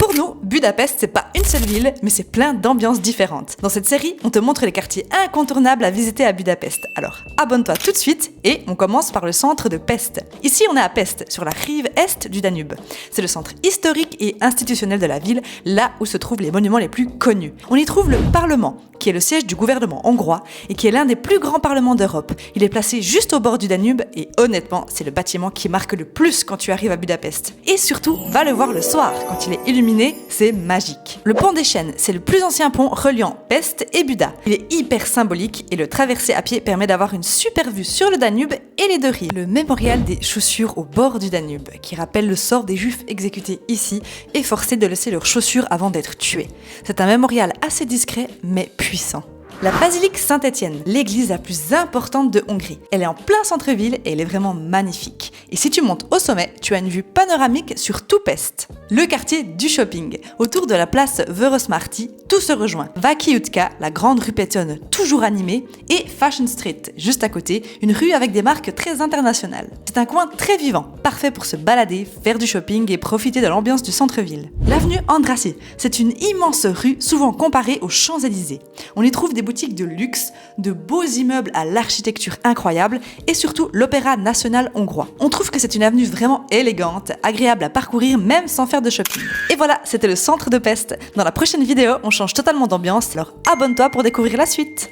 Pour nous, Budapest, c'est pas une seule ville, mais c'est plein d'ambiances différentes. Dans cette série, on te montre les quartiers incontournables à visiter à Budapest. Alors, abonne-toi tout de suite et on commence par le centre de Pest. Ici, on est à Pest, sur la rive est du Danube. C'est le centre historique et institutionnel de la ville, là où se trouvent les monuments les plus connus. On y trouve le Parlement, qui est le siège du gouvernement hongrois et qui est l'un des plus grands parlements d'Europe. Il est placé juste au bord du Danube et honnêtement, c'est le bâtiment qui marque le plus quand tu arrives à Budapest. Et surtout, va le voir le soir, quand il est illuminé, c'est magique. Le pont des Chênes, c'est le plus ancien pont reliant Pest et Buda. Il est hyper symbolique et le traverser à pied permet d'avoir une super vue sur le Danube et les deux rives. Le mémorial des chaussures au bord du Danube, qui rappelle le sort des Juifs exécutés ici et forcés de laisser leurs chaussures avant d'être tués. C'est un mémorial assez discret mais puissant. La basilique Saint-Étienne, l'église la plus importante de Hongrie. Elle est en plein centre-ville et elle est vraiment magnifique. Et si tu montes au sommet, tu as une vue panoramique sur tout Pest. Le quartier du shopping. Autour de la place Vörösmarty, tout se rejoint. Váci utca, la grande rue piétonne toujours animée, et Fashion Street, juste à côté, une rue avec des marques très internationales. C'est un coin très vivant, parfait pour se balader, faire du shopping et profiter de l'ambiance du centre-ville. L'avenue Andrássy, c'est une immense rue souvent comparée aux Champs-Élysées. On y trouve des boutiques de luxe, de beaux immeubles à l'architecture incroyable et surtout l'Opéra national hongrois. On trouve que c'est une avenue vraiment élégante, agréable à parcourir même sans faire de shopping. Et voilà, c'était le centre de Pest. Dans la prochaine vidéo, on change totalement d'ambiance, alors abonne-toi pour découvrir la suite.